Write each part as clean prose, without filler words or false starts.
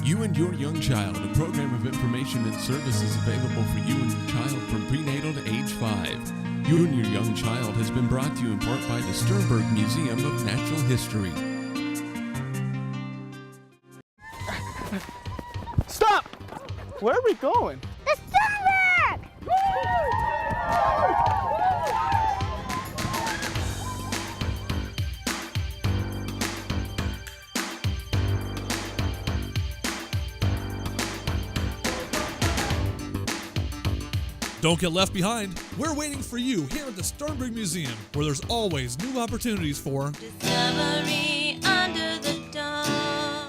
You and Your Young Child, a program of information and services available for you and your child from prenatal to age 5. You and Your Young Child has been brought to you in part by the Sternberg Museum of Natural History. Stop! Where are we going? The Sternberg! Don't get left behind. We're waiting for you here at the Sternberg Museum, where there's always new opportunities for Discovery under the dome.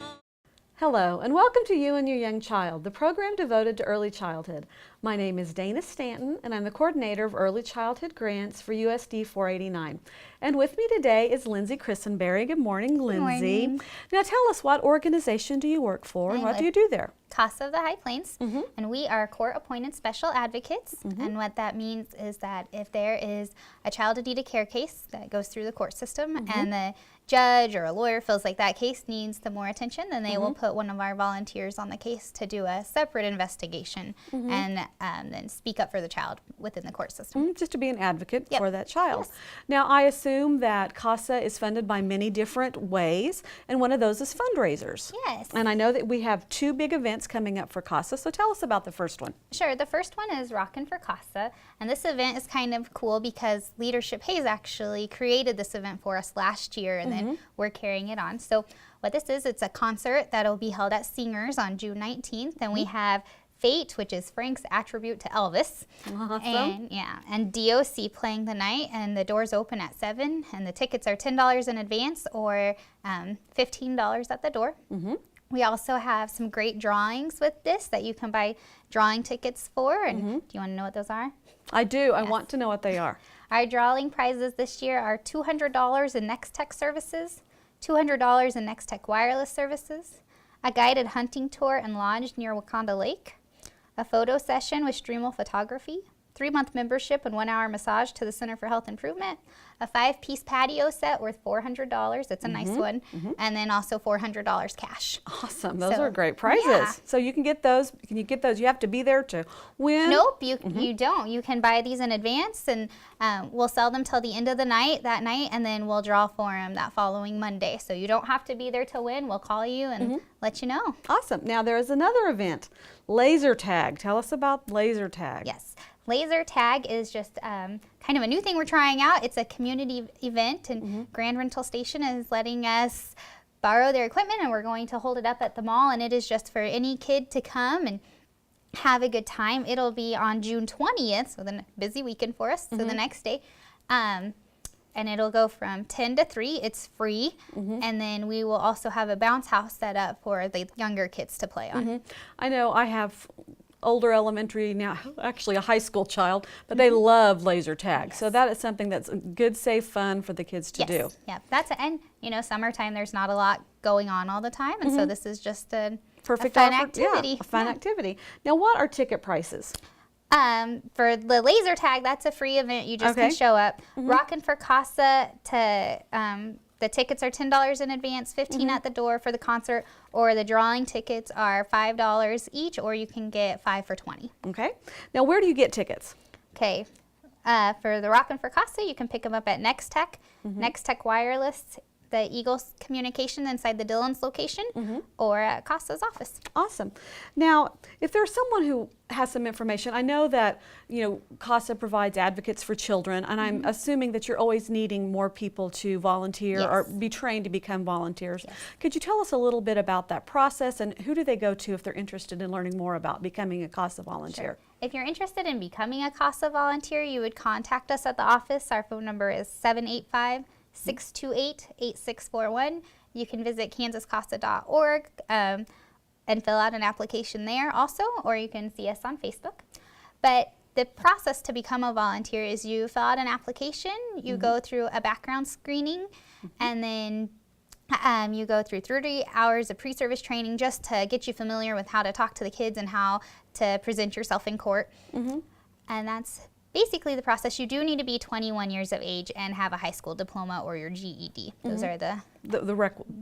Hello, and welcome to You and Your Young Child, the program devoted to early childhood. My name is Dana Stanton, and I'm the coordinator of Early Childhood Grants for USD 489. And with me today is Lyndsey Crisenbery. Good morning, Lyndsey. Morning. Now tell us, what organization do you work for, and what do you do there? CASA of the High Plains, and we are court-appointed special advocates, and what that means is that if there is a child in need of care case that goes through the court system and the judge or a lawyer feels like that case needs some more attention, then they will put one of our volunteers on the case to do a separate investigation and then speak up for the child within the court system. Just to be an advocate Yep. for that child. Yes. Now, I assume that CASA is funded by many different ways, and one of those is fundraisers. Yes. And I know that we have two big events coming up for CASA, so tell us about the first one. Sure. The first one is Rockin' for CASA, and this event is kind of cool because Leadership Hayes actually created this event for us last year, and then we're carrying it on. So what this is, it's a concert that'll be held at Singers on June 19th, and we have Fate, which is Frank's attribute to Elvis, Awesome. and DOC playing the night, and the doors open at 7, and the tickets are $10 in advance or $15 at the door. We also have some great drawings with this that you can buy drawing tickets for, and do you want to know what those are? I do. I want to know what they are. Our drawing prizes this year are $200 in Next Tech services, $200 in Next Tech wireless services, a guided hunting tour and lodge near Wakanda Lake, a photo session with Streamel Photography, 3-month membership and 1-hour massage to the Center for Health Improvement, a 5-piece patio set worth $400, that's a nice one, and then also $400 cash. Awesome. Those So, are great prizes. yeah. So you can get those. Can you get those? You have to be there to win? Nope, you don't. You can buy these in advance, and we'll sell them till the end of the night, and then we'll draw for them that following Monday. So you don't have to be there to win. We'll call you and let you know. Awesome. Now there is another event, Laser Tag. Tell us about Laser Tag. Yes. Laser Tag is just kind of a new thing we're trying out. It's a community event, and Grand Rental Station is letting us borrow their equipment, and we're going to hold it up at the mall, and it is just for any kid to come and have a good time. It'll be on June 20th, so the busy weekend for us, so the next day. And it'll go from 10 to 3. It's free. And then we will also have a bounce house set up for the younger kids to play on. I know I have older elementary, now actually a high school child, but they love laser tag. So that is something that's good, safe fun for the kids to do. Yeah, and summertime, there's not a lot going on all the time, and so this is just a Perfect fun offer. activity. Yeah, a fun activity. Now, what are ticket prices? For the laser tag, that's a free event. You just can show up. Rockin' for CASA, the tickets are $10 in advance, $15 at the door for the concert, or the drawing tickets are $5 each, or you can get 5 for $20. Okay. Now, where do you get tickets? Okay. For the Rockin' for CASA, you can pick them up at Next Tech, Next Tech Wireless, the Eagles Communication inside the Dillon's location, or at CASA's office. Awesome. Now, if there's someone who has some information, I know that, CASA provides advocates for children, and I'm assuming that you're always needing more people to volunteer or be trained to become volunteers. Could you tell us a little bit about that process, and who do they go to if they're interested in learning more about becoming a CASA volunteer? Sure. If you're interested in becoming a CASA volunteer, you would contact us at the office. Our phone number is 785-628-8641. You can visit kansascasa.org and fill out an application there also, or you can see us on Facebook. But the process to become a volunteer is you fill out an application, you go through a background screening, and then you go through 30 hours of pre-service training just to get you familiar with how to talk to the kids and how to present yourself in court. And that's basically the process, you do need to be 21 years of age and have a high school diploma or your GED. Those are the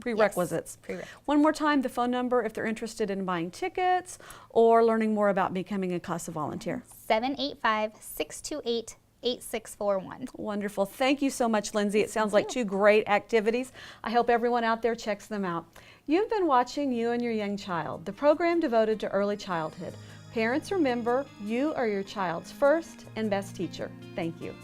prerequisites. Yes, prerequisites. One more time, the phone number if they're interested in buying tickets or learning more about becoming a CASA volunteer. 785-628-8641. Wonderful. Thank you so much, Lyndsey. It sounds like two great activities. I hope everyone out there checks them out. You've been watching You and Your Young Child, the program devoted to early childhood. Parents, remember, you are your child's first and best teacher. Thank you.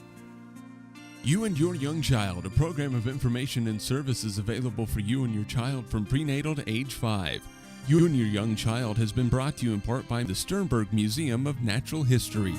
You and Your Young Child, a program of information and services available for you and your child from prenatal to age 5. You and Your Young Child has been brought to you in part by the Sternberg Museum of Natural History.